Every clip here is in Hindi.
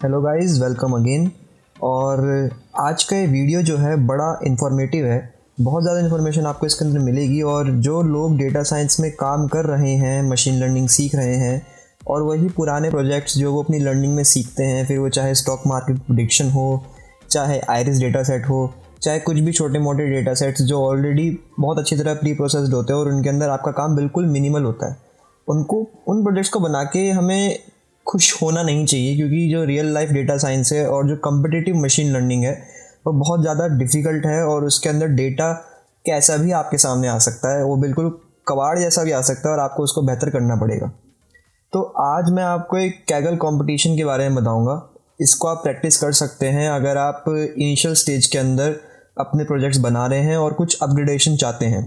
Hello guys, welcome again. और आज का ये वीडियो जो है बड़ा इन्फॉर्मेटिव है। बहुत ज़्यादा इन्फॉर्मेशन आपको इसके अंदर मिलेगी। और जो लोग डेटा साइंस में काम कर रहे हैं, मशीन लर्निंग सीख रहे हैं, और वही पुराने प्रोजेक्ट्स जो वो अपनी लर्निंग में सीखते हैं, फिर वो चाहे स्टॉक मार्केट प्रेडिक्शन हो, चाहे आइरिस डेटा सेट हो, चाहे कुछ भी छोटे मोटे डेटा सेट्स जो ऑलरेडी बहुत अच्छी तरह प्री प्रोसेस्ड होते हैं और उनके अंदर आपका काम बिल्कुल मिनिमल होता है, उनको उन प्रोजेक्ट्स को बना के हमें खुश होना नहीं चाहिए। क्योंकि जो रियल लाइफ डेटा साइंस है और जो कम्पिटिटिव मशीन लर्निंग है वो बहुत ज़्यादा डिफ़िकल्ट है। और उसके अंदर डेटा कैसा भी आपके सामने आ सकता है, वो बिल्कुल कबाड़ जैसा भी आ सकता है और आपको उसको बेहतर करना पड़ेगा। तो आज मैं आपको एक कैगल कंपटीशन के बारे में बताऊंगा। इसको आप प्रैक्टिस कर सकते हैं अगर आप इनिशियल स्टेज के अंदर अपने प्रोजेक्ट्स बना रहे हैं और कुछ अपग्रेडेशन चाहते हैं।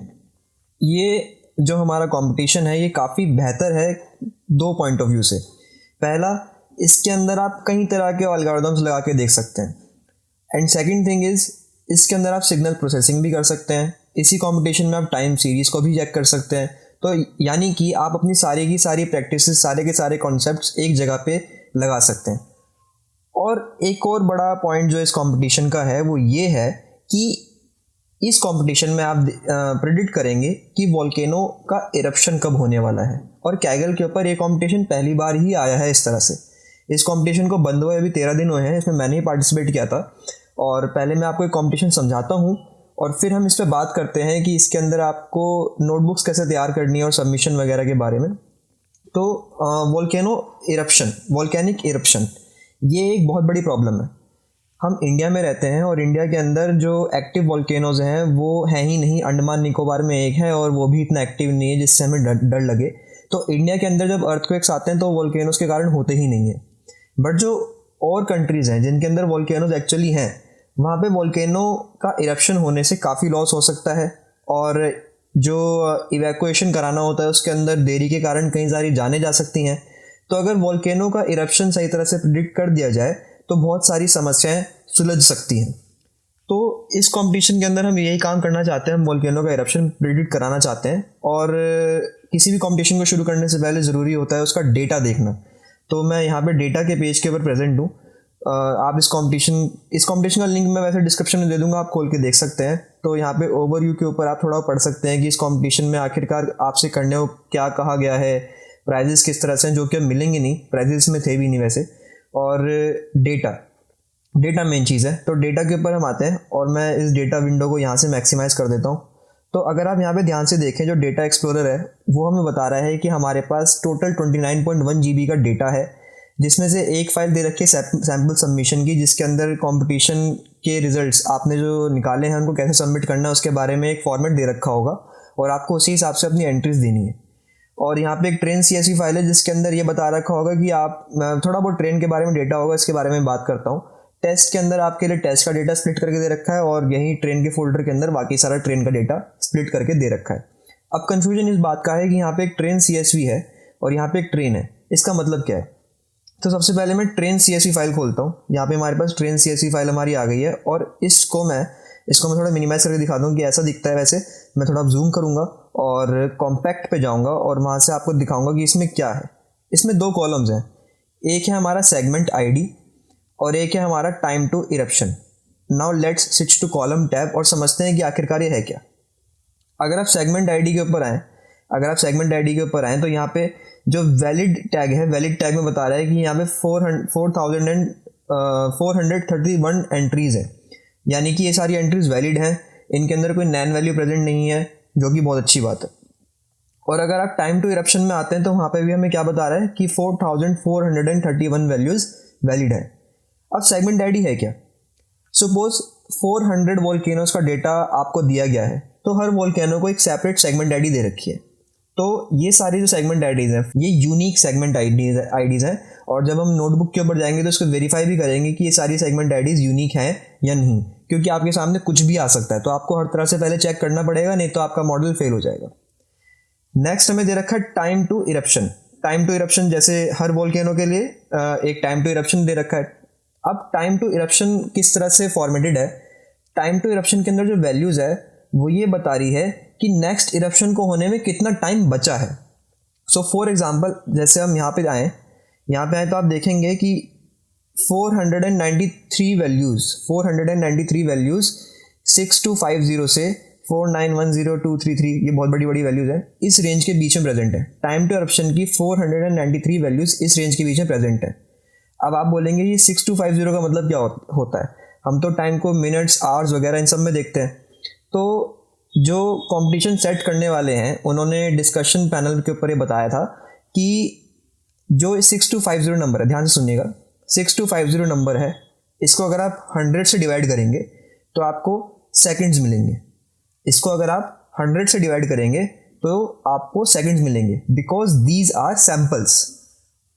ये जो हमारा कंपटीशन है ये काफ़ी बेहतर है दो पॉइंट ऑफ व्यू से। पहला, इसके अंदर आप कई तरह के एल्गोरिदम्स लगा के देख सकते हैं। एंड सेकंड थिंग इज़, इसके अंदर आप सिग्नल प्रोसेसिंग भी कर सकते हैं। इसी कंपटीशन में आप टाइम सीरीज़ को भी चेक कर सकते हैं। तो यानी कि आप अपनी सारी की सारी प्रैक्टिसेस, सारे के सारे कॉन्सेप्ट्स एक जगह पे लगा सकते हैं। और एक और बड़ा पॉइंट जो इस कंपटीशन का है वो ये है कि इस कंपटीशन में आप प्रेडिक्ट करेंगे कि वोल्केनो का इरप्शन कब होने वाला है। और कैगल के ऊपर ये कंपटीशन पहली बार ही आया है इस तरह से। इस कंपटीशन को बंद हुए अभी 13 दिन हुए हैं, इसमें मैंने ही पार्टिसिपेट किया था। और पहले मैं आपको एक कंपटीशन समझाता हूँ और फिर हम इस पर बात करते हैं कि इसके अंदर आपको नोटबुक्स कैसे तैयार करनी है और सबमिशन वगैरह के बारे में। तो वोल्केनो इरप्शन, वोल्केनिक इरप्शन, ये एक बहुत बड़ी प्रॉब्लम है। हम इंडिया में रहते हैं और इंडिया के अंदर जो एक्टिव वोल्केनोज हैं वो हैं ही नहीं। अंडमान निकोबार में एक है और वो भी इतना एक्टिव नहीं है जिससे हमें डर लगे। तो इंडिया के अंदर जब अर्थक्वेक्स आते हैं तो वोल्केनोज के कारण होते ही नहीं है। बट जो और कंट्रीज़ हैं जिनके अंदर वोल्केनोज एक्चुअली हैं, वहाँ पे वोल्केनो का इरप्शन होने से काफ़ी लॉस हो सकता है। और जो इवैक्यूएशन कराना होता है उसके अंदर देरी के कारण कई सारी जानें जा सकती हैं। तो अगर वोल्केनो का इरप्शन सही तरह से प्रिडिक्ट कर दिया जाए तो बहुत सारी समस्याएं सुलझ सकती हैं। तो इस कंपटीशन के अंदर हम यही काम करना चाहते हैं, हम वोल्केनो का इरप्शन प्रिडिक्ट कराना चाहते हैं। और किसी भी कंपटीशन को शुरू करने से पहले ज़रूरी होता है उसका डेटा देखना। तो मैं यहाँ पे डेटा के पेज के ऊपर प्रेजेंट हूँ। आप इस कंपटीशन का लिंक मैं वैसे डिस्क्रिप्शन में दे दूँगा, आप खोल के देख सकते हैं। तो यहाँ पे ओवरव्यू के ऊपर आप थोड़ा पढ़ सकते हैं कि इस कंपटीशन में आखिरकार आपसे करने को क्या कहा गया है, प्राइजेस किस तरह से हैं, जो कि अब मिलेंगे नहीं, प्राइजेस में थे भी नहीं वैसे। और डेटा मेन चीज़ है। तो डेटा के ऊपर हम आते हैं और मैं इस डेटा विंडो को यहाँ से मैक्सिमाइज कर देता हूँ। तो अगर आप यहाँ पे ध्यान से देखें, जो डेटा एक्सप्लोरर है वो हमें बता रहा है कि हमारे पास टोटल 29.1 GB का डेटा है, जिसमें से एक फ़ाइल दे रखी है सैम्पल सबमिशन की, जिसके अंदर कंपटीशन के रिजल्ट्स आपने जो निकाले हैं उनको कैसे सबमिट करना है उसके बारे में एक फॉर्मेट दे रखा होगा और आपको उसी हिसाब से अपनी एंट्रीज देनी है। और यहाँ पे एक ट्रेन CSV फाइल है जिसके अंदर ये बता रखा होगा कि आप, थोड़ा बहुत ट्रेन के बारे में डेटा होगा, इसके बारे में बात करता हूँ। टेस्ट के अंदर आपके लिए टेस्ट का डेटा स्प्लिट करके दे रखा है और यही ट्रेन के फोल्डर के अंदर बाकी सारा ट्रेन का डेटा स्प्लिट करके दे रखा है। अब कंफ्यूजन इस बात का है कि यहाँ पे एक ट्रेन CSV है और यहाँ पे एक ट्रेन है, इसका मतलब क्या है। तो सबसे पहले मैं ट्रेन CSV फाइल खोलता हूँ। यहाँ पे हमारे पास ट्रेन CSV फाइल हमारी आ गई है और इसको मैं थोड़ा मिनिमाइज करके दिखा दूँ कि ऐसा दिखता है। वैसे मैं थोड़ा जूम करूँगा और कॉम्पैक्ट पे जाऊँगा और वहाँ से आपको दिखाऊँगा कि इसमें क्या है। इसमें दो कॉलम्स हैं, एक है हमारा सेगमेंट ID और एक है हमारा time to eruption. Now let's switch to column tab और समझते हैं कि आखिरकार ये है क्या। अगर आप सेगमेंट ID के ऊपर आएँ तो यहाँ पे जो वैलिड टैग है, वैलिड टैग में बता रहा है कि यहाँ पे 431 एंट्रीज़ हैं, यानी कि ये सारी एंट्रीज वैलिड हैं, इनके अंदर कोई नैन वैल्यू प्रेजेंट नहीं है, जो कि बहुत अच्छी बात है। और अगर आप टाइम टू इरप्शन में आते हैं तो वहाँ पे भी हमें क्या बता रहा है कि 4431 वैल्यूज़ वैलिड है। अब सेगमेंट ID है क्या। सपोज 400 वोल्केनोज का डेटा आपको दिया गया है, तो हर वोल्केनो को एक सेपरेट सेगमेंट ID दे रखी है। तो ये सारी जो सेगमेंट IDs हैं ये यूनिक सेगमेंट IDs हैं। और जब हम नोटबुक के ऊपर जाएंगे तो इसको वेरीफाई भी करेंगे कि ये सारी सेगमेंट IDs यूनिक हैं या नहीं, क्योंकि आपके सामने कुछ भी आ सकता है। तो आपको हर तरह से पहले चेक करना पड़ेगा, नहीं तो आपका मॉडल फेल हो जाएगा। नेक्स्ट हमें दे रखा है time to eruption. Time to eruption जैसे हर वोल्केनो के लिए एक टाइम टू इरप्शन दे रखा है। अब टाइम टू इरप्शन किस तरह से फॉर्मेटेड है, टाइम टू इरप्शन के अंदर जो वैल्यूज़ है वो ये बता रही है कि नेक्स्ट इरप्शन को होने में कितना टाइम बचा है। सो फॉर एग्जांपल जैसे हम यहाँ पे आए तो आप देखेंगे कि 493 वैल्यूज़ 6250 से 4910233, ये बहुत बड़ी बड़ी वैल्यूज़ है, इस रेंज के बीच में प्रेजेंट है। टाइम टू एरप्शन की 493 वैल्यूज़ इस रेंज के बीच में प्रेजेंट है। अब आप बोलेंगे ये 6250 का मतलब क्या होता है? हम तो टाइम को मिनट्स, आवर्स वगैरह इन सब में देखते हैं। तो जो कंपटीशन सेट करने वाले हैं उन्होंने डिस्कशन पैनल के ऊपर ये बताया था कि जो 6250 नंबर है, ध्यान से सुनिएगा, 6250 नंबर है, इसको अगर आप 100 से डिवाइड करेंगे तो आपको सेकंड्स मिलेंगे। इसको अगर आप 100 से डिवाइड करेंगे तो आपको सेकंड्स मिलेंगे, बिकॉज दीज आर सैम्पल्स,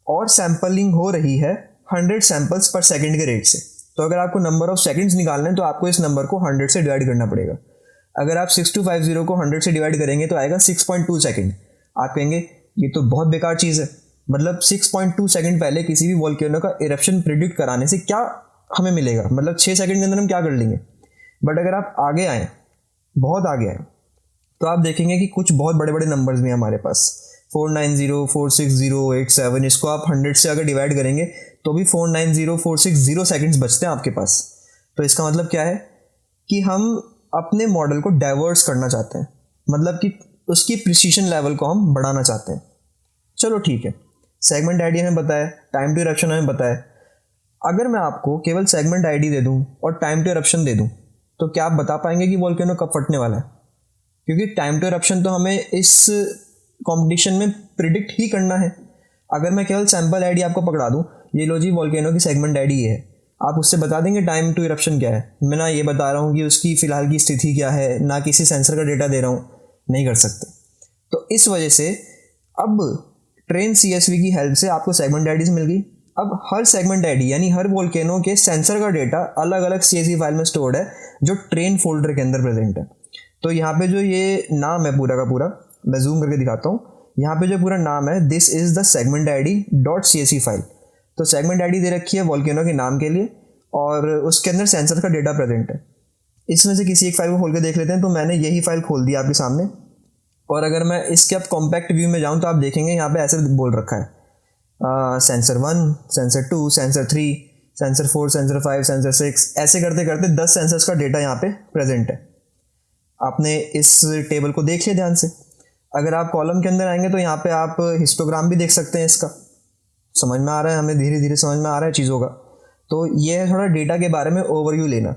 और सैम्पलिंग हो रही है 100 सैम्पल्स पर सेकंड के रेट से। तो अगर आपको नंबर ऑफ सेकंड्स निकालना है तो आपको इस नंबर को 100 से डिवाइड करना पड़ेगा। अगर आप 6250 को 100 से डिवाइड करेंगे तो आएगा 6.2 सेकंड। आप कहेंगे ये तो बहुत बेकार चीज़ है, मतलब 6.2 सेकंड पहले किसी भी वोल्केनो का इरप्शन प्रिडिक्ट कराने से क्या हमें मिलेगा, मतलब 6 सेकंड के अंदर हम क्या कर लेंगे। बट अगर आप आगे आएँ, बहुत आगे आएँ, तो आप देखेंगे कि कुछ बहुत बड़े बड़े नंबर्स भी हैं हमारे पास। 490, 460, 87, इसको आप 100 से अगर डिवाइड करेंगे तो भी 490, 460 सेकंड्स बचते हैं आपके पास। तो इसका मतलब क्या है कि हम अपने मॉडल को डाइवर्स करना चाहते हैं, मतलब कि उसकी प्रिसीशन लेवल को हम बढ़ाना चाहते हैं। चलो ठीक है, सेगमेंट आईडी हमें बताया, टाइम टू इरप्शन हमें बताया। अगर मैं आपको केवल सेगमेंट आईडी दे दूं और टाइम टू इरप्शन दे दूं तो क्या आप बता पाएंगे कि वोल्केनो कब फटने वाला है? क्योंकि टाइम टू इरप्शन तो हमें इस कंपटीशन में प्रिडिक्ट ही करना है। अगर मैं केवल सैंपल आईडी आपको पकड़ा दूं, ये लो जी वोल्केनो की सेगमेंट आईडी है, आप उससे बता देंगे टाइम टू इरप्शन क्या है? मैं ना ये बता रहा हूँ कि उसकी फ़िलहाल की स्थिति क्या है, ना किसी सेंसर का डेटा दे रहा हूँ, नहीं कर सकते। तो इस वजह से अब ट्रेन CSV की हेल्प से आपको सेगमेंट आईडीज मिल गई। अब हर सेगमेंट आईडी यानी हर वोल्केनो के सेंसर का डेटा अलग अलग CSV फाइल में स्टोर्ड है, जो ट्रेन फोल्डर के अंदर प्रेजेंट है। तो यहाँ पे जो ये नाम है पूरा का पूरा, मैं जूम करके दिखाता हूँ, यहाँ पे जो पूरा नाम है, this is the segment ID dot CSV file. तो सेगमेंट आईडी दे रखी है वोल्केनो के नाम के लिए और उसके अंदर सेंसर का डेटा प्रेजेंट है। इसमें से किसी एक फाइल को खोल के देख लेते हैं। तो मैंने यही फाइल खोल दी आपके सामने, और अगर मैं इसके अब कॉम्पैक्ट व्यू में जाऊँ तो आप देखेंगे यहाँ पे ऐसे बोल रखा है sensor 1, sensor 2, sensor 3, sensor 4, sensor 5, sensor 6, ऐसे करते करते 10 सेंसर्स का डेटा यहाँ पे प्रेजेंट है। आपने इस टेबल को देख लिया ध्यान से। अगर आप कॉलम के अंदर आएंगे तो यहाँ पे आप हिस्टोग्राम भी देख सकते हैं। इसका समझ में आ रहा है, हमें धीरे धीरे समझ में आ रहा है चीज़ों का। तो ये है थोड़ा डेटा के बारे में ओवरव्यू लेना।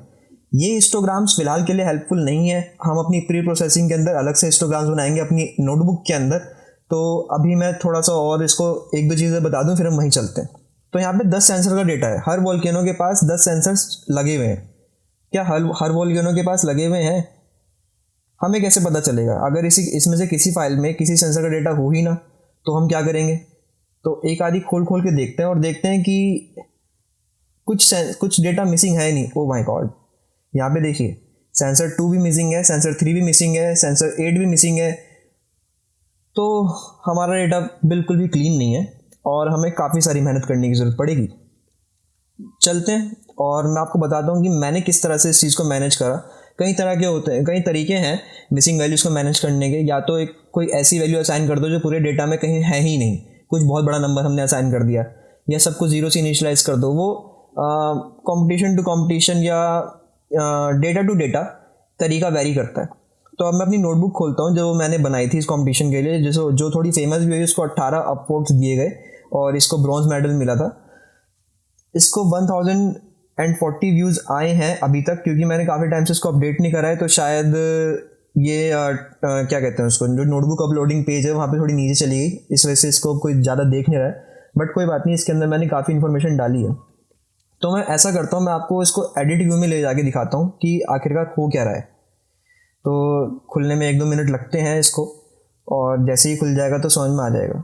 ये हिस्टोग्राम्स फिलहाल के लिए हेल्पफुल नहीं है, हम अपनी प्री प्रोसेसिंग के अंदर अलग से हिस्टोग्राम्स बनाएंगे अपनी नोटबुक के अंदर। तो अभी मैं थोड़ा सा और इसको एक दो चीज़ें बता दूं, फिर हम वहीं चलते हैं। तो यहाँ पे 10 सेंसर का डेटा है, हर वोल्केनो के पास 10 सेंसर्स लगे हुए हैं। क्या हर वोल्केनो के पास लगे हुए हैं? हमें कैसे पता चलेगा? अगर इसमें से किसी फाइल में किसी सेंसर का डेटा हो ही ना, तो हम क्या करेंगे? तो एक आदि खोल खोल के देखते हैं और देखते हैं कि कुछ डेटा मिसिंग है नहीं। ओ माय गॉड, यहाँ पे देखिए सेंसर 2 भी मिसिंग है, सेंसर 3 भी मिसिंग है, सेंसर 8 भी मिसिंग है। तो हमारा डेटा बिल्कुल भी क्लीन नहीं है और हमें काफ़ी सारी मेहनत करने की ज़रूरत पड़ेगी। चलते हैं और मैं आपको बताता हूँ कि मैंने किस तरह से इस चीज़ को मैनेज करा। कई तरह के होते हैं, कई तरीके हैं मिसिंग वैल्यूज़ को मैनेज करने के। या तो कोई ऐसी वैल्यू असाइन कर दो जो पूरे डेटा में कहीं है ही नहीं, कुछ बहुत बड़ा नंबर हमने असाइन कर दिया, या सबको 0 से इनिशियलाइज कर दो। वो कंपटीशन टू कंपटीशन या डेटा टू डेटा तरीका वेरी करता है। तो अब मैं अपनी नोटबुक खोलता हूँ जो मैंने बनाई थी इस कंपटीशन के लिए, जो थोड़ी फेमस भी हुई। उसको 18 अपवोर्ड्स दिए गए और इसको ब्रॉन्ज मेडल मिला था। इसको 1040 व्यूज़ आए हैं अभी तक, क्योंकि मैंने काफ़ी टाइम से इसको अपडेट नहीं करा है। तो शायद ये क्या कहते हैं उसको, जो नोटबुक अपलोडिंग पेज है वहाँ पे थोड़ी नीचे चली गई, इस वजह से इसको कोई ज़्यादा देख नहीं रहा है। बट कोई बात नहीं, इसके अंदर मैंने काफ़ी इन्फॉर्मेशन डाली है। तो मैं ऐसा करता हूँ, मैं आपको इसको एडिट व्यू में ले जाके दिखाता हूँ कि आखिरकार हो क्या रहा है। तो खुलने में 1-2 मिनट लगते हैं इसको, और जैसे ही खुल जाएगा तो समझ में आ जाएगा।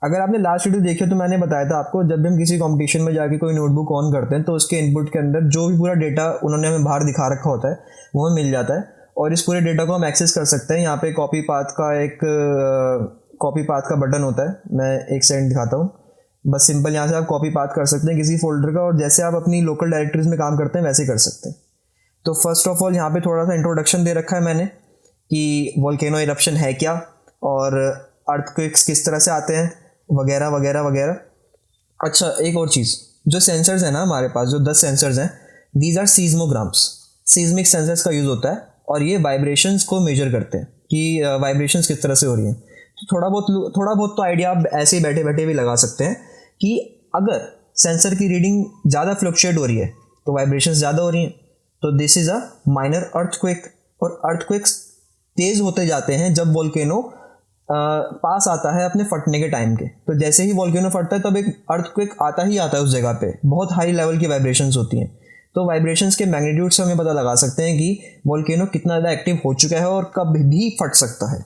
अगर आपने लास्ट वीडियो देखी तो मैंने बताया था आपको, जब भी हम किसी कंपटीशन में जाके कोई नोटबुक ऑन करते हैं तो उसके इनपुट के अंदर जो भी पूरा डेटा उन्होंने हमें बाहर दिखा रखा होता है वो हमें मिल जाता है, और इस पूरे डेटा को हम एक्सेस कर सकते हैं। यहाँ पे कॉपी पाथ का बटन होता है, मैं एक सेकंड दिखाता हूँ। बस सिंपल यहाँ से आप कॉपी पाथ कर सकते हैं किसी फोल्डर का, और जैसे आप अपनी लोकल डायरेक्टरीज में काम करते हैं वैसे कर सकते हैं। तो फर्स्ट ऑफ ऑल यहाँ पे थोड़ा सा इंट्रोडक्शन दे रखा है मैंने कि वोल्केनो इरप्शन है क्या, और अर्थक्वेक्स किस तरह से आते हैं, वगैरह वगैरह वगैरह। अच्छा, एक और चीज़, जो सेंसर्स हैं ना हमारे पास, जो 10 सेंसर्स हैं, दीज आर सीज्मोग्राम्स, सीज्मिक सेंसर्स का यूज़ होता है और ये वाइब्रेशंस को मेजर करते हैं कि वाइब्रेशंस किस तरह से हो रही हैं। तो थोड़ा बहुत तो आइडिया आप ऐसे ही बैठे बैठे भी लगा सकते हैं कि अगर सेंसर की रीडिंग ज़्यादा फ्लक्चुएट हो रही है तो वाइब्रेशंस ज़्यादा हो रही हैं, तो this is a minor earthquake. और अर्थक्वेक्स तेज़ होते जाते हैं जब वोल्केनो पास आता है अपने फटने के टाइम के। तो जैसे ही वोल्केनो फटता है तब एक अर्थक्वेक आता ही आता है उस जगह पे, बहुत हाई लेवल की वाइब्रेशंस होती हैं। तो वाइब्रेशंस के मैग्नीट्यूड से हमें पता लगा सकते हैं कि वोल्केनो कितना ज़्यादा एक्टिव हो चुका है और कब भी फट सकता है।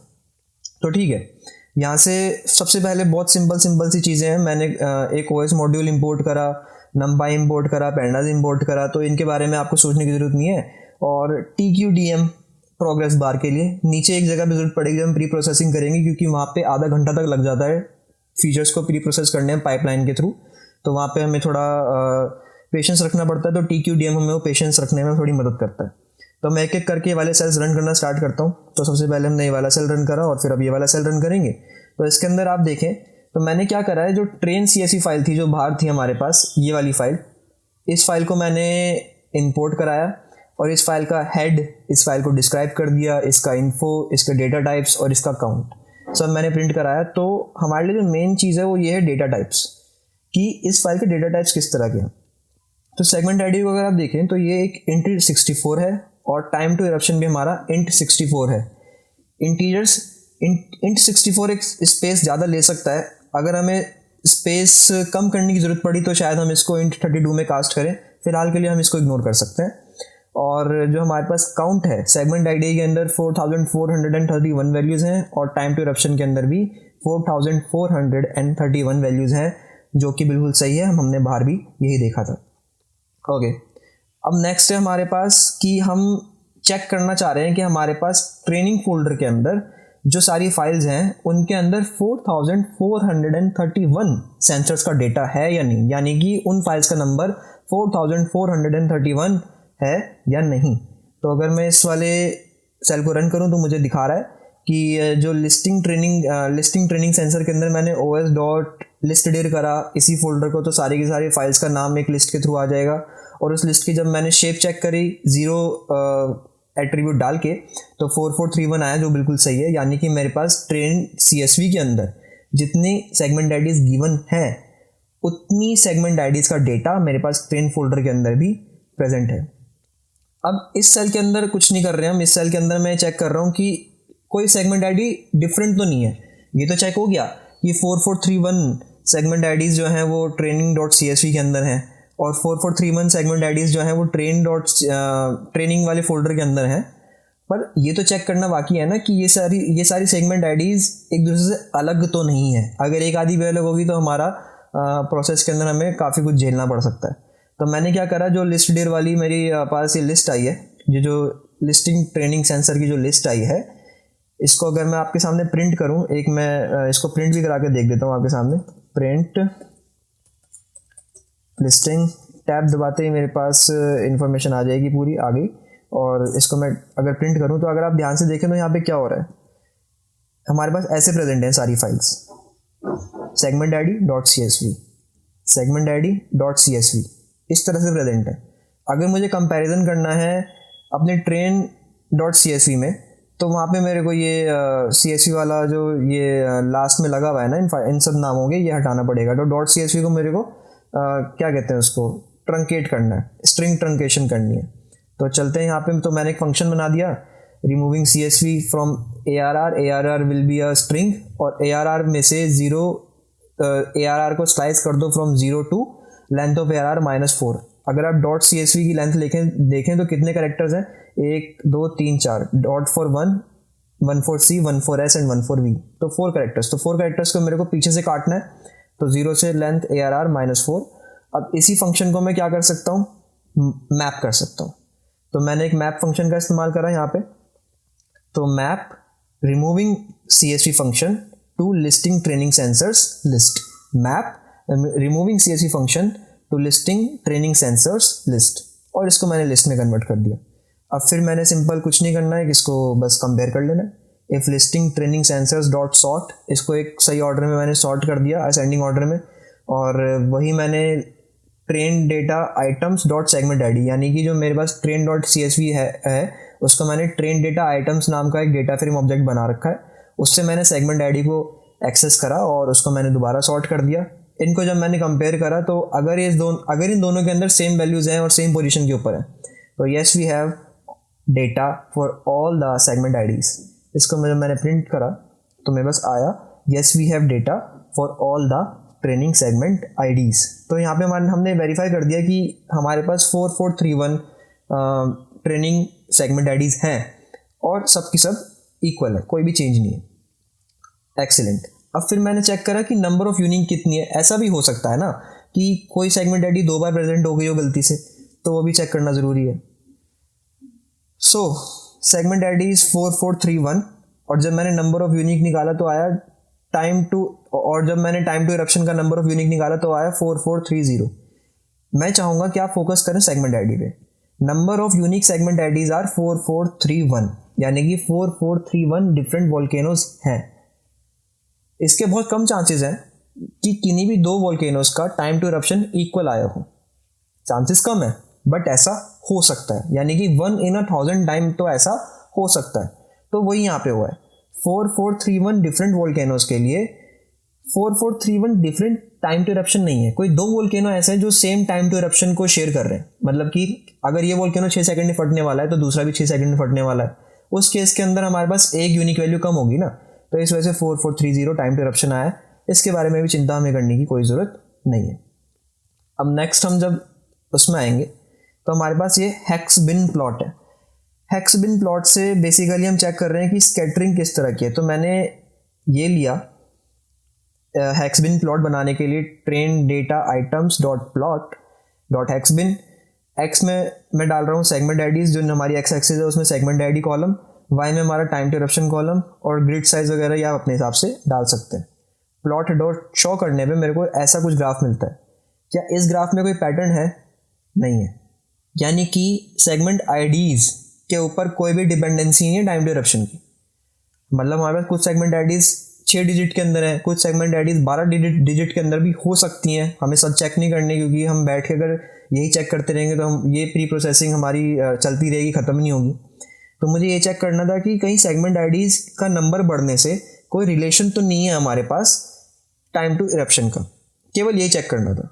तो ठीक है, यहाँ से सबसे पहले बहुत सिंपल सी चीज़ें हैं। मैंने एक ओएस मॉड्यूल इंपोर्ट करा, नंपाई इंपोर्ट करा, पैंडास इंपोर्ट करा, तो इनके बारे में आपको सोचने की ज़रूरत नहीं है। और TQDM प्रोग्रेस बार के लिए नीचे एक जगह पे जरूरत पड़ेगी, हम प्री प्रोसेसिंग करेंगे क्योंकि वहाँ पे आधा घंटा तक लग जाता है फीचर्स को प्री प्रोसेस करने में पाइपलाइन के थ्रू। तो वहाँ पे हमें थोड़ा पेशेंस रखना पड़ता है, तो TQDM हमें वो पेशेंस रखने में थोड़ी मदद करता है। तो मैं एक एक करके ये वाले सेल्स रन करना स्टार्ट करता हूँ। तो सबसे पहले हमने ये वाला सेल रन करा और फिर अब ये वाला सेल रन करेंगे। तो इसके अंदर आप देखें तो मैंने क्या करा है, जो ट्रेन CSV फाइल थी जो बाहर थी हमारे पास, ये वाली फाइल, इस फाइल को मैंने इंपोर्ट कराया और इस फाइल का हेड, इस फाइल को डिस्क्राइब कर दिया, इसका इन्फो, इसके डेटा टाइप्स और इसका काउंट सब मैंने प्रिंट कराया। तो हमारे लिए जो मेन चीज़ है वो ये है डेटा टाइप्स, कि इस फाइल के डेटा टाइप्स किस तरह के हैं। तो सेगमेंट आईडी को अगर आप देखें तो ये एक int 64 है और टाइम टू इरप्शन भी हमारा int 64 है। इंटीजर्स int 64 एक स्पेस ज़्यादा ले सकता है, अगर हमें स्पेस कम करने की ज़रूरत पड़ी तो शायद हम इसको int 32 में कास्ट करें, फिलहाल के लिए हम इसको इग्नोर कर सकते हैं। और जो हमारे पास काउंट है सेगमेंट आईडी के अंदर 4431 वैल्यूज़ हैं और टाइम टू इरप्शन के अंदर भी 4431 वैल्यूज़ हैं, जो कि बिल्कुल सही है, हमने बाहर भी यही देखा था। ओके, अब नेक्स्ट है हमारे पास कि हम चेक करना चाह रहे हैं कि हमारे पास ट्रेनिंग फोल्डर के अंदर जो सारी फाइल्स हैं उनके अंदर 4431 सेंसर्स का डेटा है या नहीं, यानी कि उन फाइल्स का नंबर 4431 है या नहीं। तो अगर मैं इस वाले सेल को रन करूं तो मुझे दिखा रहा है कि जो लिस्टिंग ट्रेनिंग सेंसर के अंदर मैंने os.listdir करा इसी फोल्डर को, तो सारी की सारी फाइल्स का नाम एक लिस्ट के थ्रू आ जाएगा। और उस लिस्ट की जब मैंने शेप चेक करी 0 एट्रीब्यूट डाल के तो 4431 आया, जो बिल्कुल सही है। यानी कि मेरे पास ट्रेन CSV के अंदर जितनी सेगमेंट आईडीज गिवन है उतनी सेगमेंट आईडीज का डेटा मेरे पास ट्रेन फोल्डर के अंदर भी प्रेजेंट है। अब इस सेल के अंदर कुछ नहीं कर रहे हैं हम, इस सेल के अंदर मैं चेक कर रहा हूँ कि कोई सेगमेंट आईडी डिफरेंट तो नहीं है। ये तो चेक हो गया कि 4431 सेगमेंट आईडीज जो हैं वो training.csv के अंदर हैं और 4431 सेगमेंट आईडीज जो हैं वो ट्रेनिंग वाले फोल्डर के अंदर हैं। पर ये तो चेक करना बाकी है ना कि ये सारी सेगमेंट आईडीज एक दूसरे से अलग तो नहीं है। अगर एक आधी भी अलग होगी तो हमारा प्रोसेस के अंदर हमें काफ़ी कुछ झेलना पड़ सकता है। तो मैंने क्या करा, जो listdir वाली मेरी पास ये लिस्ट आई है, ये जो लिस्टिंग ट्रेनिंग सेंसर की जो लिस्ट आई है, इसको अगर मैं आपके सामने प्रिंट करूं, एक मैं इसको प्रिंट भी करा के देख देता हूं आपके सामने। प्रिंट लिस्टिंग टैब दबाते ही मेरे पास इंफॉर्मेशन आ जाएगी, पूरी आ गई। और इसको मैं अगर प्रिंट करूं तो अगर आप ध्यान से देखें तो यहाँ पे क्या हो रहा है, हमारे पास ऐसे प्रेजेंट हैं सारी files, segment ID dot CSV, segment ID dot CSV, इस तरह से प्रेजेंट है। अगर मुझे कंपैरिजन करना है अपने ट्रेन डॉट CSV में तो वहाँ पे मेरे को ये CSV वाला जो ये लास्ट में लगा हुआ है ना, इन सब नामों के, ये हटाना पड़ेगा। तो डॉट CSV को मेरे को क्या कहते हैं उसको ट्रंकेट करना है, स्ट्रिंग ट्रंकेशन करनी है। तो चलते हैं यहाँ पे। तो मैंने एक फंक्शन बना दिया, removing CSV from ARR will be a string, और ARR में से ARR को स्लाइस कर दो from 0 to length of ARR -4। अगर आप डॉट CSV की लेंथ देखें तो कितने कैरेक्टर्स हैं, 1 2 3 4, dot for 1 1 for C 1 for S and 1 for V, तो 4 कैरेक्टर्स। तो 4 कैरेक्टर्स को मेरे को पीछे से काटना है, तो 0 से लेंथ ARR -4। अब इसी फंक्शन को मैं क्या कर सकता हूँ, मैप कर सकता हूँ। तो मैंने एक मैप फंक्शन का इस्तेमाल करा यहाँ पे। तो map removing CSV function to listing training sensors list, map removing CSV function to listing training sensors list, और इसको मैंने लिस्ट में कन्वर्ट कर दिया। अब फिर मैंने सिंपल कुछ नहीं करना है कि इसको बस कंपेयर कर लेना है। If listing training sensors dot sort, इसको एक सही ऑर्डर में मैंने सॉर्ट कर दिया, असेंडिंग ऑर्डर में, और वही मैंने train data items dot segment ID, यानी कि जो मेरे पास ट्रेन डॉट CSV है उसको मैंने ट्रेन डेटा आइटम्स नाम का एक डेटा फ्रेम ऑब्जेक्ट बना रखा है। उससे मैंने सेगमेंट आईडी को एक्सेस करा और उसको मैंने दोबारा सॉर्ट कर दिया। इनको जब मैंने कंपेयर करा तो अगर इन दोनों के अंदर सेम वैल्यूज़ हैं और सेम पोजीशन के ऊपर है तो yes we have data for all the segment IDs. इसको मैंने प्रिंट करा तो मेरे पास आया yes we have data for all the training segment IDs. तो यहाँ पे हमने वेरीफाई कर दिया कि हमारे पास 4431 ट्रेनिंग सेगमेंट आईडीज हैं और सब की सब इक्वल है, कोई भी चेंज नहीं है। एक्सीलेंट। अब फिर मैंने चेक करा कि नंबर ऑफ यूनिक कितनी है। ऐसा भी हो सकता है ना कि कोई सेगमेंट आईडी 2 बार प्रेजेंट हो गई हो गलती से, तो वो भी चेक करना ज़रूरी है। सो सेगमेंट आईडी इज 4431 और जब मैंने नंबर ऑफ यूनिक निकाला तो आया जब मैंने टाइम टू इरप्शन का नंबर ऑफ यूनिक निकाला तो आया 4430। मैं चाहूँगा कि आप फोकस करें सेगमेंट आईडी पे। Number of unique segment IDs are 4431, यानी कि 4431 डिफरेंट वोल्केनोज हैं। इसके बहुत कम चांसेस हैं कि किन्हीं भी 2 वोल्केनोज का टाइम टू इरप्शन इक्वल आया हो। चांसेस कम है बट ऐसा हो सकता है, यानी कि 1 in 1000 टाइम तो ऐसा हो सकता है। तो वही यहाँ पे हुआ है 4431 डिफरेंट वोल्केनोज के लिए। 4431 डिफरेंट टाइम टू इरप्शन नहीं है। कोई 2 वोल्केनो ऐसे हैं जो सेम टाइम टू इरप्शन को शेयर कर रहे हैं, मतलब कि अगर ये वोल्केनो 6 सेकंड में फटने वाला है तो दूसरा भी 6 सेकंड में फटने वाला है। उस केस के अंदर हमारे पास एक यूनिक वैल्यू कम होगी ना, तो इस वजह से 4430 टाइम टू इरप्शन आया। इसके बारे में भी चिंता हमें करने की कोई ज़रूरत नहीं है। अब नेक्स्ट हम जब उसमें आएंगे तो हमारे पास ये हेक्स बिन प्लॉट है। हेक्स बिन प्लॉट से बेसिकली हम चेक कर रहे हैं कि स्कैटरिंग किस तरह की है। तो मैंने ये लिया हेक्स बिन प्लॉट बनाने के लिए train data items dot plot dot hex bin. X में मैं डाल रहा हूँ सेगमेंट आईडीज, जो हमारी एक्स एक्सिस है उसमें सेगमेंट आईडी कॉलम, वाई में हमारा टाइम टू इरप्शन कॉलम और ग्रिड साइज वगैरह ये आप अपने हिसाब से डाल सकते हैं। प्लॉट डॉट शो करने पे मेरे को ऐसा कुछ ग्राफ मिलता है। क्या इस ग्राफ में कोई पैटर्न है? नहीं है, यानी कि सेगमेंट आईडीज के ऊपर कोई भी डिपेंडेंसी नहीं है टाइम टू इरप्शन की। मतलब हमारे पास कुछ सेगमेंट आईडीज 6 डिजिट के अंदर है, कुछ सेगमेंट आईडीज 12 डिजिट के अंदर भी हो सकती हैं। हमें सब चेक नहीं करने, क्योंकि हम बैठ के अगर यही चेक करते रहेंगे तो हम ये प्री प्रोसेसिंग हमारी चलती रहेगी, ख़त्म नहीं होगी। तो मुझे ये चेक करना था कि कहीं सेगमेंट आईडीज का नंबर बढ़ने से कोई रिलेशन तो नहीं है हमारे पास टाइम टू इरप्शन का, केवल ये चेक करना था।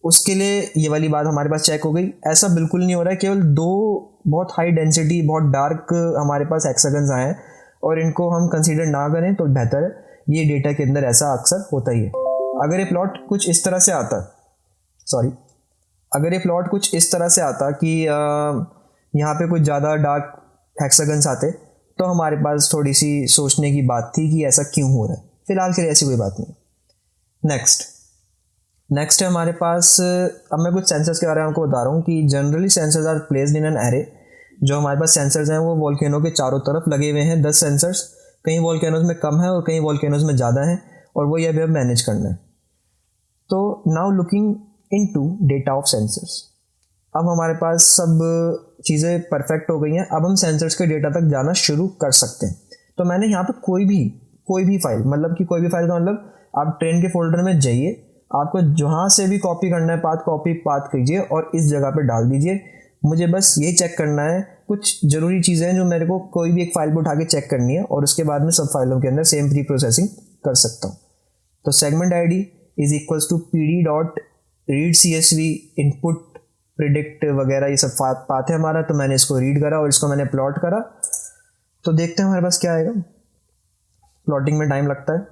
उसके लिए ये वाली बात हमारे पास चेक हो गई। ऐसा बिल्कुल नहीं हो रहा है, केवल 2 बहुत हाई डेंसिटी बहुत डार्क हमारे पास हेक्सागन्स आए हैं और इनको हम कंसीडर ना करें तो बेहतर है। ये डेटा के अंदर ऐसा अक्सर होता ही है। अगर ये प्लॉट कुछ इस तरह से आता कि यहाँ पे कुछ ज़्यादा डार्क हेक्सागन्स आते तो हमारे पास थोड़ी सी सोचने की बात थी कि ऐसा क्यों हो रहा है। फिलहाल के लिए ऐसी कोई बात नहीं। नेक्स्ट है हमारे पास, अब मैं कुछ सेंसर्स के बारे में आपको बता रहा हूँ कि generally sensors are placed in an array. जो हमारे पास सेंसर्स हैं वो वोल्केनो के चारों तरफ लगे हुए हैं, 10 सेंसर्स। कई वोल्केनोज में कम है और कई वोल्केनोज में ज़्यादा है और वो ये भी अब मैनेज करना है। तो now looking into data of sensors. अब हमारे पास सब चीज़ें परफेक्ट हो गई हैं। अब हम सेंसर्स के डेटा तक जाना शुरू कर सकते हैं। तो मैंने यहाँ पे कोई भी फाइल, मतलब कि कोई भी फाइल का मतलब आप ट्रेन के फोल्डर में जाइए, आपको जहाँ से भी कॉपी करना है पाथ कीजिए और इस जगह पे डाल दीजिए। मुझे बस ये चेक करना है, कुछ ज़रूरी चीज़ें हैं जो मेरे को कोई भी एक फाइल पर उठा के चेक करनी है और उसके बाद में सब फाइलों के अंदर सेम प्री प्रोसेसिंग कर सकता हूँ। तो segment ID is equals to pd dot read CSV input predict वगैरह, ये सब पाथ है हमारा। तो मैंने इसको रीड करा और इसको मैंने प्लॉट करा। तो देखते हैं हमारे पास क्या आएगा। प्लॉटिंग में टाइम लगता है।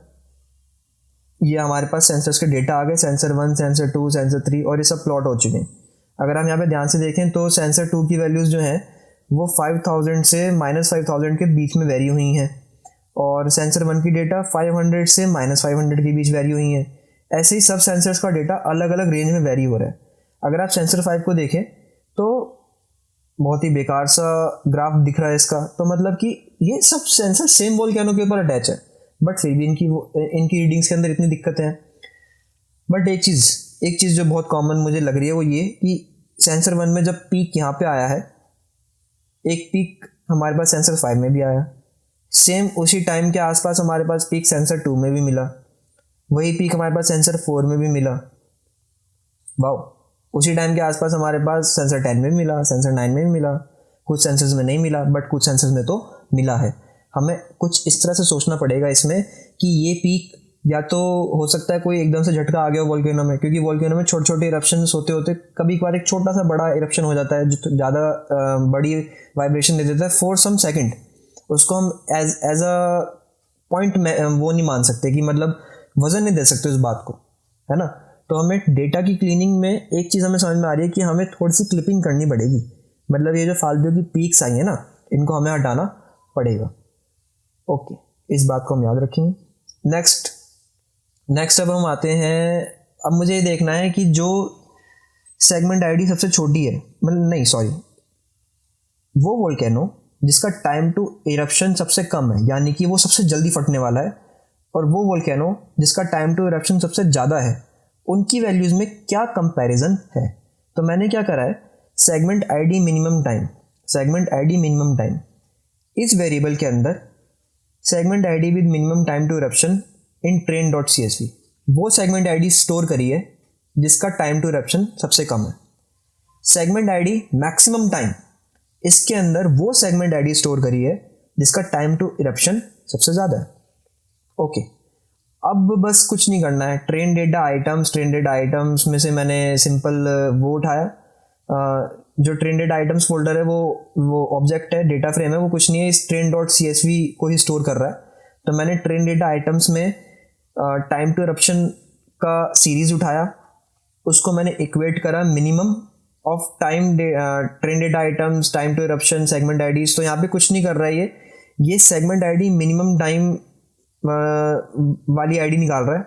ये हमारे पास सेंसर्स के डेटा आ गए, सेंसर 1, सेंसर 2, सेंसर 3 और ये सब प्लॉट हो चुके हैं। अगर हम यहाँ पे ध्यान से देखें तो सेंसर 2 की वैल्यूज़ जो हैं वो 5000 से -5000 के बीच में वेरी हुई हैं और सेंसर 1 की डेटा 500 से -500 के बीच वेरी हुई हैं। ऐसे ही सब सेंसर्स का डेटा अलग अलग रेंज में वेरी हो रहा है। अगर आप सेंसर 5 को देखें तो बहुत ही बेकार सा ग्राफ दिख रहा है इसका। तो मतलब कि ये सब सेंसर सेम वोल्केनो के ऊपर अटैच है, बट फिर भी इनकी रीडिंग्स के अंदर इतनी दिक्कतें हैं। बट एक चीज़ जो बहुत कॉमन मुझे लग रही है वो ये कि सेंसर 1 में जब पीक यहाँ पे आया है, एक पीक हमारे पास सेंसर 5 में भी आया, सेम उसी टाइम के आसपास हमारे पास पीक सेंसर 2 में भी मिला, वही पीक हमारे पास सेंसर 4 में भी मिला। वाओ, उसी टाइम के आसपास हमारे पास सेंसर 10 में भी मिला, सेंसर 9 में भी मिला, कुछ सेंसर्स में नहीं मिला, बट कुछ सेंसर्स में तो मिला है। हमें कुछ इस तरह से सोचना पड़ेगा इसमें कि ये पीक या तो हो सकता है कोई एकदम से झटका आ गया वोल्केनो में, क्योंकि वोल्केनो में छोटे छोटे इरप्शंस होते होते कभी कभार एक छोटा सा बड़ा इरप्शन हो जाता है जो ज़्यादा बड़ी वाइब्रेशन दे देता है फॉर सम सेकंड। उसको हम एज अ पॉइंट में वो नहीं मान सकते कि मतलब वजन नहीं दे सकते उस बात को, है ना। तो हमें डेटा की क्लीनिंग में एक चीज़ हमें समझ में आ रही है कि हमें थोड़ी सी क्लिपिंग करनी पड़ेगी। मतलब ये जो फालतू की पीक्स आई है ना, इनको हमें हटाना पड़ेगा। ओके, इस बात को हम याद रखेंगे। नेक्स्ट अब हम आते हैं, अब मुझे ये देखना है कि जो सेगमेंट आईडी सबसे छोटी है, मतलब नहीं सॉरी, वो वोल्केनो जिसका टाइम टू इरप्शन सबसे कम है, यानी कि वो सबसे जल्दी फटने वाला है, और वो वोल्केनो जिसका टाइम टू इरप्शन सबसे ज़्यादा है, उनकी वैल्यूज़ में क्या कंपैरिजन है। तो मैंने क्या करा है, सेगमेंट आईडी मिनिमम टाइम, इस वेरिएबल के अंदर segment ID with minimum time to eruption in train.csv, वो सेगमेंट आईडी स्टोर करी है जिसका टाइम टू इरप्शन सबसे कम है। सेगमेंट आईडी मैक्सिमम टाइम, इसके अंदर वो सेगमेंट आईडी स्टोर करी है जिसका टाइम टू इरप्शन सबसे ज़्यादा है। ओके, अब बस कुछ नहीं करना है। ट्रेन डेटा आइटम्स में से मैंने सिंपल वो उठाया, जो ट्रेन डेटा आइटम्स फोल्डर है वो ऑब्जेक्ट है, डेटा फ्रेम है, वो कुछ नहीं है, इस train.csv को ही स्टोर कर रहा है। तो मैंने ट्रेन डेटा आइटम्स में टाइम टू इरप्शन का सीरीज उठाया, उसको मैंने इक्वेट करा minimum of time train data items, time to eruption, segment IDs. तो यहाँ पे कुछ नहीं कर रहा है, ये सेगमेंट आईडी मिनिमम टाइम वाली आईडी निकाल रहा है,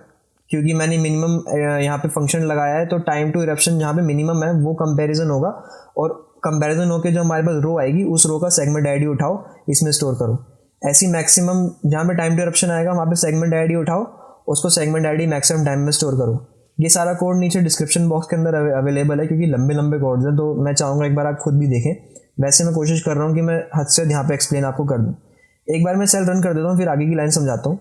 क्योंकि मैंने मिनिमम यहाँ पे फंक्शन लगाया है। तो टाइम टू इरप्शन जहाँ पे मिनिमम है वो कंपैरिजन होगा, और कंपैरिजन होके जो हमारे पास रो आएगी उस रो का सेगमेंट आईडी उठाओ, इसमें स्टोर करो। ऐसी मैक्सिमम जहाँ पे टाइम टू इरप्शन आएगा वहाँ पे सेगमेंट आईडी उठाओ, उसको सेगमेंट आईडी मैक्सिमम टाइम में स्टोर करो। ये सारा कोड नीचे डिस्क्रिप्शन बॉक्स के अंदर अवेलेबल है, क्योंकि लंबे लंबे कोड्स हैं, तो मैं चाहूँगा एक बार आप खुद भी देखें। वैसे मैं कोशिश कर रहा हूँ कि मैं हद से यहाँ पे एक्सप्लेन आपको कर दूँ। एक बार मैं सेल रन कर देता हूँ, फिर आगे की लाइन समझाता हूँ।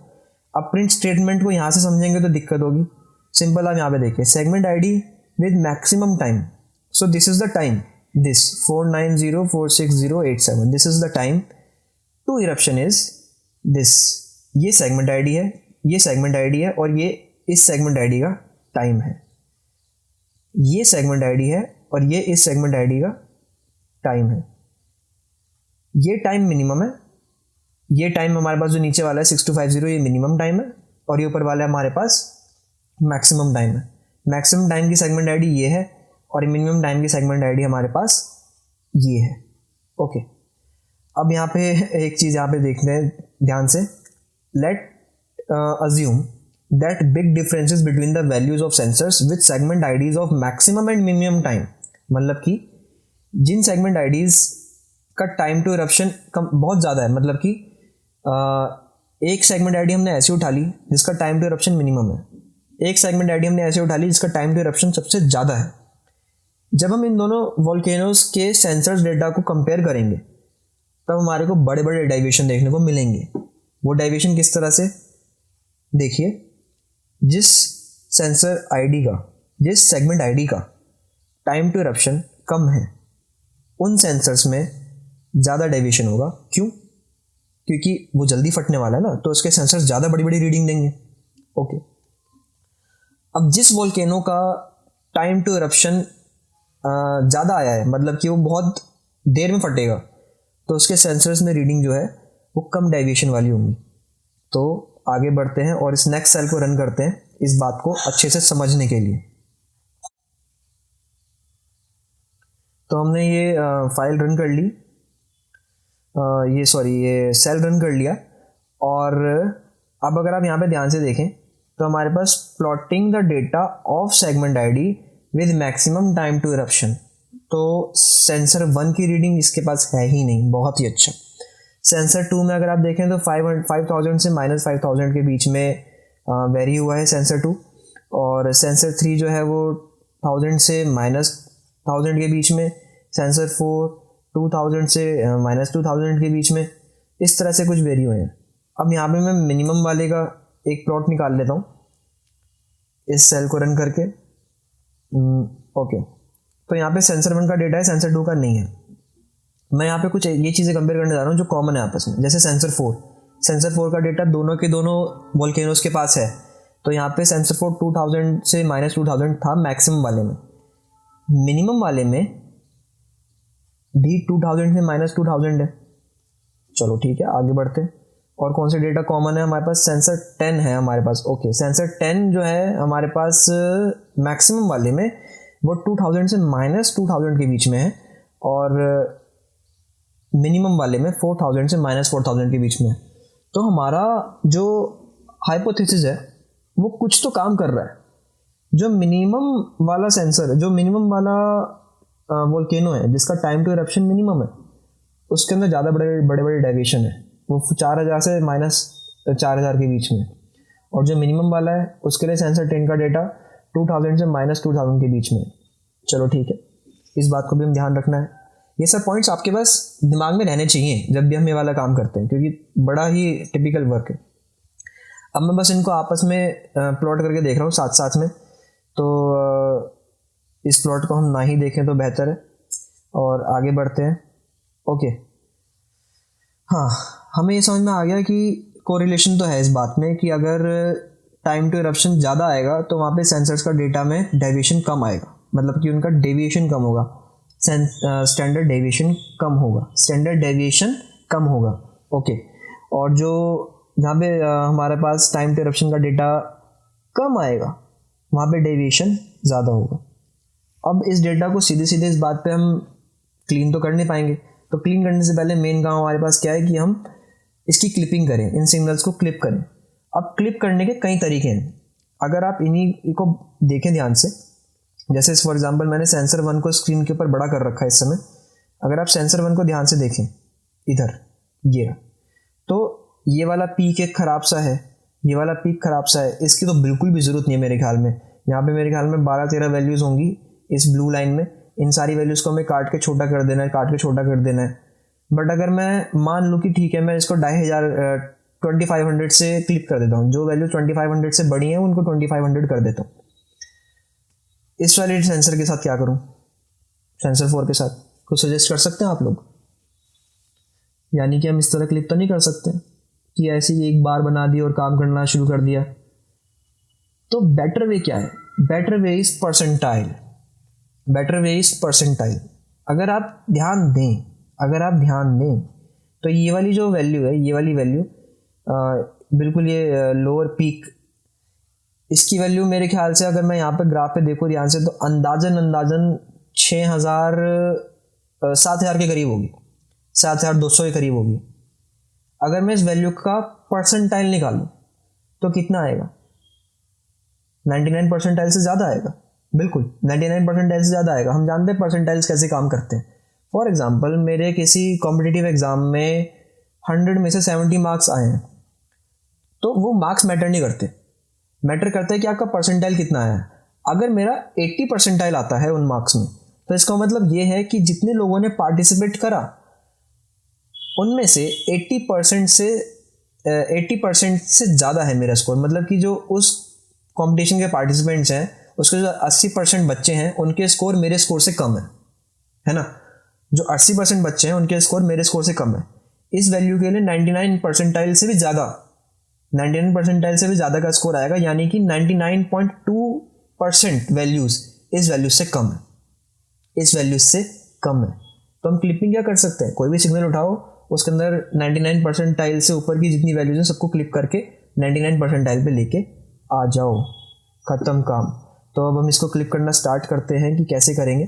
अब प्रिंट स्टेटमेंट को यहाँ से समझेंगे तो दिक्कत होगी। सिंपल, आप यहाँ पे देखिए, segment ID with maximum time, so this is the time, this 4904608 this is the time to eruption is this. ये सेगमेंट आईडी है, ये सेगमेंट आईडी है, और ये इस सेगमेंट आईडी का टाइम है। ये सेगमेंट आईडी है और ये इस सेगमेंट आईडी का टाइम है। ये टाइम मिनिमम है, ये टाइम हमारे पास जो नीचे वाला है 6250, ये मिनिमम टाइम है, और ये ऊपर वाला हमारे पास मैक्सिमम टाइम है। मैक्सिमम टाइम की सेगमेंट आईडी ये है, और मिनिमम टाइम की सेगमेंट आईडी हमारे पास ये है। ओके, अब यहाँ पे एक चीज़ यहाँ पे देखते हैं ध्यान से। Let assume that big differences between the values of sensors with segment IDs of maximum and minimum time, मतलब कि जिन segment IDs का टाइम टू इरप्शन बहुत ज़्यादा है, मतलब कि एक सेगमेंट आईडी हमने ऐसे उठा ली जिसका टाइम टू इरप्शन मिनिमम है, एक सेगमेंट आईडी हमने ऐसे उठा ली जिसका टाइम टू इरप्शन सबसे ज़्यादा है। जब हम इन दोनों वोल्केनोज के सेंसर्स डेटा को कंपेयर करेंगे तब हमारे को बड़े बड़े डेविएशन देखने को मिलेंगे। वो डेविएशन किस तरह से, देखिए, जिस सेंसर आईडी का, जिस सेगमेंट आईडी का टाइम टू इरप्शन कम है, उन सेंसर्स में ज़्यादा डेविएशन होगा। क्यों? क्योंकि वो जल्दी फटने वाला है ना, तो उसके सेंसर्स ज़्यादा बड़ी बड़ी रीडिंग देंगे। ओके, अब जिस वोल्केनो का टाइम टू इरप्शन ज़्यादा आया है, मतलब कि वो बहुत देर में फटेगा, तो उसके सेंसर्स में रीडिंग जो है वो कम डेविएशन वाली होंगी। तो आगे बढ़ते हैं और इस नेक्स्ट सेल को रन करते हैं इस बात को अच्छे से समझने के लिए। तो हमने ये फाइल रन कर ली, ये सेल रन कर लिया, और अब अगर आप यहाँ पे ध्यान से देखें तो हमारे पास plotting the data of segment ID with maximum time to eruption. तो सेंसर 1 की रीडिंग इसके पास है ही नहीं, बहुत ही अच्छा। सेंसर 2 में अगर आप देखें तो 5000 से -5000 के बीच में वेरी हुआ है सेंसर 2, और सेंसर 3 जो है वो 1000 से -1000 के बीच में, सेंसर 4 2000 से -2000 के बीच में, इस तरह से कुछ वेरी हुए हैं। अब यहाँ पे मैं मिनिमम वाले का एक प्लॉट निकाल लेता हूँ इस सेल को रन करके। ओके, तो यहाँ पे सेंसर 1 का डेटा है, सेंसर 2 का नहीं है। मैं यहाँ पे कुछ ये चीज़ें कंपेयर करने जा रहा हूँ जो कॉमन है आपस में। जैसे सेंसर 4 का डेटा दोनों के दोनों वोल्केनोज के पास है, तो यहाँ पे सेंसर 4 2000 से -2000 था मैक्सिमम वाले में। मिनिमम वाले में भी 2000 से -2000 है। चलो ठीक है, आगे बढ़ते हैं। और कौन से डेटा कॉमन है हमारे पास? सेंसर 10 है हमारे पास। ओके, सेंसर 10 जो है हमारे पास मैक्सिमम वाले में वो 2000 से -2000 के बीच में है, और मिनिमम वाले में 4000 से -4000 के बीच में है। तो हमारा जो हाइपोथेसिस है वो कुछ तो काम कर रहा है। जो मिनिमम वाला सेंसर, जो मिनिमम वाला वोल्केनो है जिसका टाइम टू इरप्शन मिनिमम है, उसके अंदर ज़्यादा बड़े डेविएशन है, वो 4000 से -4000 के बीच में। और जो मिनिमम वाला है उसके लिए सेंसर 10 का डेटा 2000 से -2000 के बीच में। चलो ठीक है, इस बात को भी हम ध्यान रखना है। ये सब पॉइंट्स आपके पास दिमाग में रहने चाहिए जब भी हम ये वाला काम करते हैं, क्योंकि बड़ा ही टिपिकल वर्क है। अब मैं बस इनको आपस में प्लॉट करके देख रहा हूँ साथ साथ में, तो इस प्लॉट को हम ना ही देखें तो बेहतर है, और आगे बढ़ते हैं। ओके, हाँ, हमें ये समझ में आ गया कि कोरिलेशन तो है इस बात में कि अगर टाइम टू इरप्शन ज़्यादा आएगा तो वहाँ पे सेंसर्स का डेटा में डेविएशन कम आएगा, मतलब कि उनका डेविएशन कम होगा, स्टैंडर्ड डेविएशन कम होगा। ओके, और जो जहाँ पे हमारे पास टाइम टू इरप्शन का डेटा कम आएगा वहाँ पे डेविएशन ज़्यादा होगा। अब इस डेटा को सीधे सीधे इस बात पे हम क्लीन तो कर नहीं पाएंगे, तो क्लीन करने से पहले मेन काम हमारे पास क्या है कि हम इसकी क्लिपिंग करें, इन सिग्नल्स को क्लिप करें। अब क्लिप करने के कई तरीके हैं, अगर आप इन्हीं को देखें ध्यान से। जैसे फॉर एग्जांपल मैंने सेंसर 1 को स्क्रीन के ऊपर बड़ा कर रखा है इस समय। अगर आप सेंसर 1 को ध्यान से देखें, इधर ये, तो ये वाला पीक एक ख़राब सा है, ये वाला पीक ख़राब सा है, इसकी तो बिल्कुल भी ज़रूरत नहीं है मेरे ख्याल में। यहाँ पे मेरे ख्याल में 12-13 वैल्यूज़ होंगी इस ब्लू लाइन में। इन सारी वैल्यूज़ को हमें काट के छोटा कर देना है, बट अगर मैं मान लूँ कि ठीक है, मैं इसको 2500 से क्लिप कर देता हूँ, जो वैल्यू 2500 से बड़ी है उनको 2500 कर देता हूँ। इस वाले सेंसर के साथ क्या करूँ, सेंसर 4 के साथ कुछ सजेस्ट कर सकते हैं आप लोग? यानी कि हम इस तरह क्लिप तो नहीं कर सकते कि ऐसे ही एक बार बना दी और काम करना शुरू कर दिया। तो बेटर वे क्या है? Better way is percentile. अगर आप ध्यान दें तो ये वाली जो वैल्यू है, ये वाली वैल्यू बिल्कुल ये लोअर पीक, इसकी वैल्यू मेरे ख्याल से अगर मैं यहाँ पे ग्राफ पे देखूँ ध्यान से तो अंदाजन 7,000 के करीब होगी, 7,200 के करीब होगी। अगर मैं इस वैल्यू का परसेंटाइल निकालूं तो कितना आएगा? 99 परसेंटाइल से ज़्यादा आएगा। बिल्कुल 99 परसेंटाइल से ज़्यादा आएगा। हम जानते हैं परसेंटाइल्स कैसे काम करते हैं। फॉर एग्जांपल मेरे किसी कॉम्पिटिटिव एग्जाम में 100 में से 70 मार्क्स आए हैं, तो वो मार्क्स मैटर नहीं करते, मैटर करता है कि आपका परसेंटाइल कितना आया है। अगर मेरा 80 परसेंटाइल आता है उन मार्क्स में, तो इसका मतलब ये है कि जितने लोगों ने पार्टिसिपेट करा उनमें से 80% से ज़्यादा है मेरा स्कोर। मतलब कि जो उस कंपटीशन के पार्टिसिपेंट्स हैं उसके जो 80% बच्चे हैं उनके स्कोर मेरे स्कोर से कम है ना। जो 80% बच्चे हैं उनके स्कोर मेरे स्कोर से कम है। इस वैल्यू के लिए 99 परसेंटाइल से भी ज़्यादा का स्कोर आएगा, यानी कि 99.2% वैल्यूज़ इस वैल्यू से कम है। तो हम क्लिपिंग क्या कर सकते हैं? कोई भी सिग्नल उठाओ, उसके अंदर 99 परसेंटाइल से ऊपर की जितनी वैल्यूज हैं सबको क्लिप करके 99 परसेंटाइल पे लेके आ जाओ, ख़त्म काम। तो अब हम इसको क्लिप करना स्टार्ट करते हैं कि कैसे करेंगे।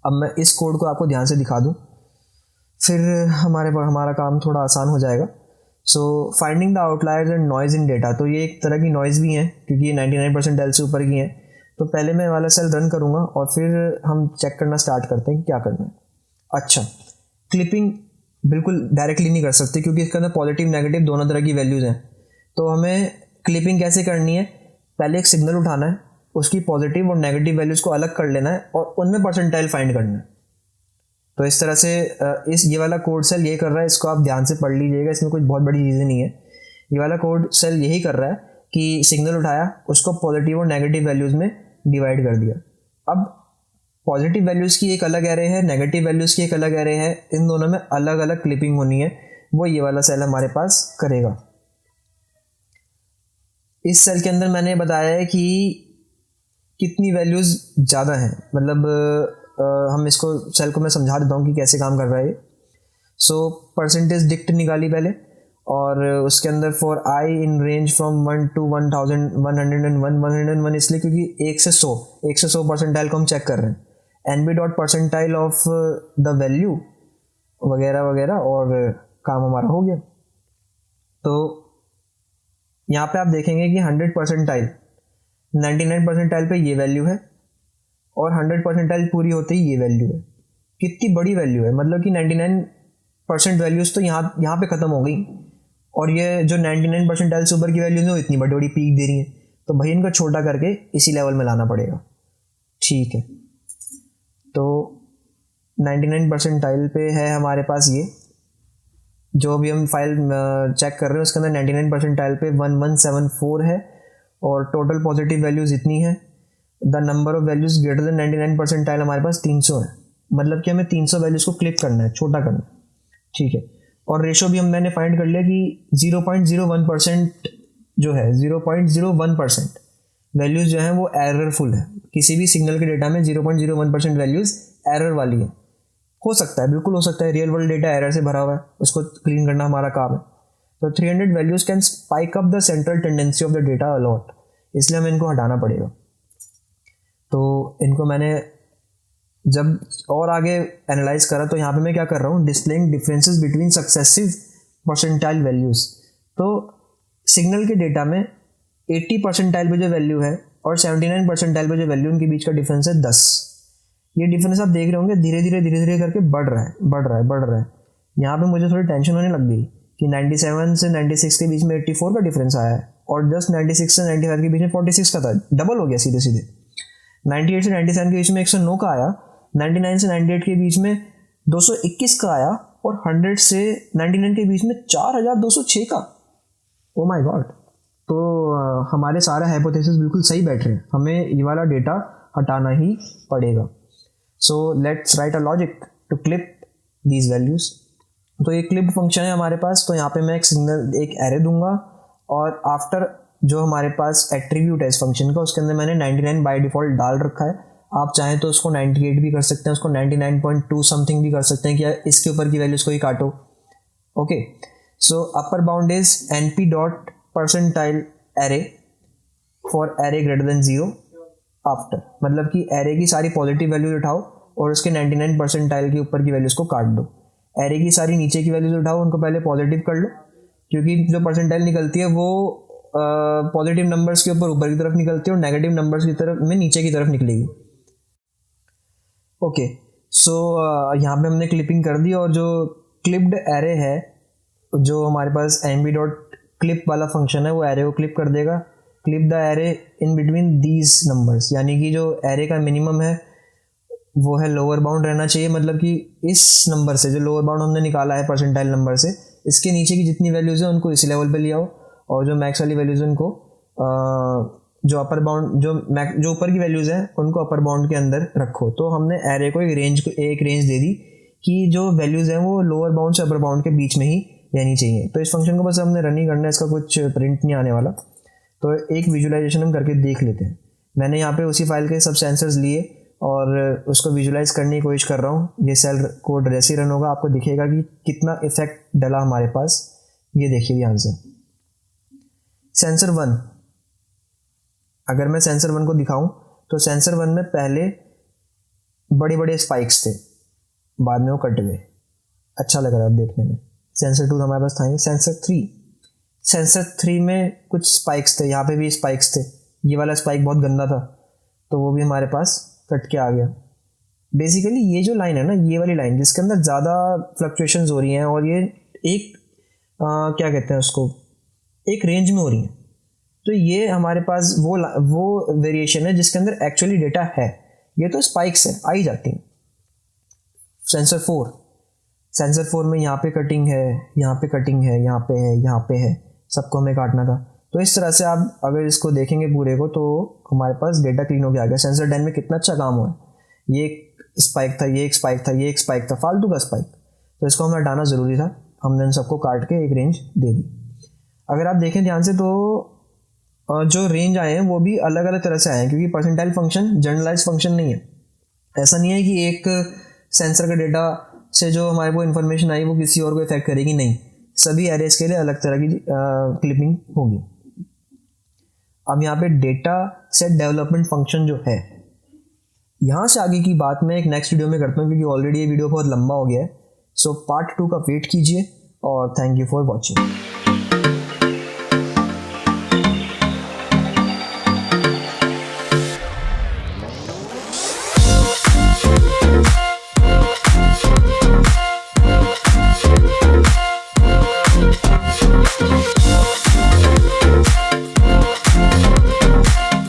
अब मैं इस कोड को आपको ध्यान से दिखा दूं, फिर हमारा काम थोड़ा आसान हो जाएगा। So finding the outliers and noise in data, तो ये एक तरह की नॉइज़ भी है क्योंकि ये 99 परसेंटाइल से ऊपर की है। तो पहले मैं वाला सेल रन करूँगा और फिर हम चेक करना स्टार्ट करते हैं कि क्या करना है। अच्छा, क्लिपिंग बिल्कुल डायरेक्टली नहीं कर सकते क्योंकि इसके अंदर पॉजिटिव नेगेटिव दोनों तरह की वैल्यूज़ हैं। तो हमें क्लिपिंग कैसे करनी है? पहले एक सिग्नल उठाना है, उसकी पॉजिटिव और नेगेटिव वैल्यूज़ को अलग कर लेना है और उनमें परसेंटाइल फाइंड करना है। तो इस तरह से ये वाला कोड सेल ये कर रहा है, इसको आप ध्यान से पढ़ लीजिएगा, इसमें कुछ बहुत बड़ी चीज़ें नहीं है। ये वाला कोड सेल यही कर रहा है कि सिग्नल उठाया, उसको पॉजिटिव और नेगेटिव वैल्यूज़ में डिवाइड कर दिया। अब पॉजिटिव वैल्यूज़ की एक अलग एरे है, नेगेटिव वैल्यूज़ की एक अलग एरे है, इन दोनों में अलग अलग क्लिपिंग होनी है, वो ये वाला सेल हमारे पास करेगा। इस सेल के अंदर मैंने बताया है कि कितनी वैल्यूज़ ज़्यादा हैं, मतलब हम इसको सेल को मैं समझा देता हूँ कि कैसे काम कर रहा है। सो परसेंटेज डिक्ट निकाली पहले, और उसके अंदर for I in range from 1 to 1101 इसलिए क्योंकि 1 से 100 परसेंटाइल को हम चेक कर रहे हैं, NB dot percentile of the value वगैरह वगैरह, और काम हमारा हो गया। तो यहाँ पे आप देखेंगे कि 100 परसेंटाइल 99 परसेंटाइल पे ये वैल्यू है, और 100 परसेंटाइल पूरी होते ही ये वैल्यू है। कितनी बड़ी वैल्यू है, मतलब कि 99% वैल्यूज़ तो यहाँ पे ख़त्म हो गई, और ये जो 99 परसेंटाइल से ऊपर की वैल्यूज़ है वो इतनी बड़ी बड़ी पीक दे रही हैं, तो भाई इनको छोटा करके इसी लेवल में लाना पड़ेगा। ठीक है, तो 99 परसेंटाइल पे है हमारे पास ये, जो भी हम फाइल चेक कर रहे हैं उसके अंदर 99 परसेंटाइल पे 1174 है, और टोटल पॉजिटिव वैल्यूज़ इतनी है। The number of values greater than 99 percentile हमारे पास 300 है, मतलब कि हमें 300 वैल्यूज़ को क्लिक करना है, छोटा करना है। ठीक है, और रेशो भी मैंने फाइंड कर लिया कि 0.01% जो है, 0.01% वैल्यूज़ जो हैं वो एररफुल है। किसी भी सिग्नल के डेटा में 0.01% वैल्यूज़ एरर वाली है। हो सकता है, बिल्कुल हो सकता है, रियल वर्ल्ड डेटा एरर से भरा हुआ है, उसको क्लीन करना हमारा काम है। तो 300 values can spike up the central tendency of the data a lot, इसलिए हमें इनको हटाना पड़ेगा। तो इनको मैंने जब और आगे एनालाइज करा, तो यहाँ पे मैं क्या कर रहा हूँ, displaying differences between successive percentile values. तो सिग्नल के डेटा में 80 परसेंटाइल पे जो वैल्यू है और 79 परसेंटाइल पे जो वैल्यू, उनके बीच का डिफरेंस है 10। ये डिफरेंस आप देख रहे होंगे धीरे धीरे करके बढ़ रहा है। यहाँ पे मुझे थोड़ी टेंशन होने लग गई कि 97 से 96 के बीच में 84 का डिफरेंस आया है, और जस्ट 96 से 95 के बीच में 46 का था, डबल हो गया सीधे। 98 से 97 के बीच में 109 का आया, 99 से 98 के बीच में 221 का आया, और 100 से 99 के बीच में 4206 का। Oh my God! तो हमारे सारे हाइपोथेसिस बिल्कुल सही बैठ रहे हैं, हमें ये वाला डेटा हटाना ही पड़ेगा। So let's write a logic to clip these values. तो ये क्लिप फंक्शन है हमारे पास। तो यहाँ पे मैं एक सिग्नल, एक एरे दूंगा, और आफ्टर जो हमारे पास एट्रीब्यूट है इस फंक्शन का, उसके अंदर मैंने 99 बाय डिफ़ॉल्ट डाल रखा है। आप चाहें तो उसको 98 भी कर सकते हैं, उसको 99.2 समथिंग भी कर सकते हैं, कि इसके ऊपर की वैल्यूज़ को ही काटो। Okay, so upper bound is np dot percentile array for array greater than 0 after, मतलब कि एरे की सारी पॉजिटिव वैल्यूज उठाओ और उसके 99 परसेंटाइल के ऊपर की वैल्यूज़ को काट दो। एरे की सारी नीचे की वैल्यूज उठाओ, उनको पहले पॉजिटिव कर लो, क्योंकि जो परसेंटाइल निकलती है वो पॉजिटिव नंबर्स के ऊपर की तरफ निकलती है, और नेगेटिव नंबर्स की तरफ में नीचे की तरफ निकलेगी। ओके, सो यहाँ पे हमने क्लिपिंग कर दी, और जो क्लिप्ड एरे है, जो हमारे पास nb डॉट क्लिप वाला फंक्शन है, वो एरे को क्लिप कर देगा। Clip the array in between these numbers, यानी कि जो एरे का मिनिमम है वो है लोअर बाउंड रहना चाहिए, मतलब कि इस नंबर से, जो लोअर बाउंड हमने निकाला है परसेंटाइल नंबर से, इसके नीचे की जितनी वैल्यूज़ हैं उनको इसी लेवल पे ले आओ, और जो मैक्स वाली वैल्यूज़ उनको जो अपर बाउंड, जो ऊपर की वैल्यूज़ हैं उनको अपर बाउंड के अंदर रखो। तो हमने एरे को एक रेंज दे दी कि जो वैल्यूज़ हैं वो लोअर बाउंड से अपर बाउंड के बीच में ही रहनी चाहिए। तो इस फंक्शन को बस हमने रन ही करना है, इसका कुछ प्रिंट नहीं आने वाला। तो एक विजुअलाइजेशन हम करके देख लेते हैं। मैंने यहाँ पे उसी फाइल के सब सेंसर्स लिए और उसको विजुलाइज करने की कोशिश कर रहा हूँ। ये सेल कोड जैसे ही रन होगा आपको दिखेगा कि कितना इफेक्ट डला हमारे पास। ये देखिए ध्यान से, सेंसर 1, अगर मैं सेंसर 1 को दिखाऊं तो सेंसर 1 में पहले बड़े बड़े स्पाइक्स थे, बाद में वो कट गए, अच्छा लग रहा है अब देखने में। सेंसर 2 हमारे पास था ही। सेंसर 3 में कुछ स्पाइक्स थे, यहाँ पे भी स्पाइक्स थे, ये वाला स्पाइक बहुत गंदा था तो वो भी हमारे पास कट के आ गया। बेसिकली ये जो लाइन है ना, ये वाली लाइन जिसके अंदर ज़्यादा फ्लक्चुएशंस हो रही हैं और ये एक क्या कहते हैं उसको, एक रेंज में हो रही हैं, तो ये हमारे पास वो वेरिएशन है जिसके अंदर एक्चुअली डेटा है। ये तो स्पाइक्स है, आ ही जाती हैं। सेंसर 4 में यहाँ पे कटिंग है, यहाँ पे कटिंग है, यहाँ पे है, यहाँ पे है, सबको हमें काटना था। तो इस तरह से आप अगर इसको देखेंगे पूरे को तो हमारे पास डेटा क्लीन हो गया आ गया। सेंसर 10 में कितना अच्छा काम हुआ है। ये एक स्पाइक था, ये एक स्पाइक था, ये एक स्पाइक था, फालतू का स्पाइक, तो इसको हमें हटाना ज़रूरी था। हमने इन सबको काट के एक रेंज दे दी। अगर आप देखें ध्यान से तो जो रेंज आए हैं वो भी अलग अलग तरह से आए हैं, क्योंकि परसेंटाइल फंक्शन जनरलाइज फंक्शन नहीं है। ऐसा नहीं है कि एक सेंसर का डेटा से जो हमारे को इन्फॉर्मेशन आई वो किसी और को इफेक्ट करेगी, नहीं, सभी एरेज के लिए अलग तरह की क्लिपिंग होगी। अब यहाँ पे डेटा सेट डेवलपमेंट फंक्शन जो है, यहाँ से आगे की बात मैं एक नेक्स्ट वीडियो में करता हूँ, क्योंकि ऑलरेडी ये वीडियो बहुत लंबा हो गया है। सो पार्ट 2 का वेट कीजिए और थैंक यू फॉर वॉचिंग।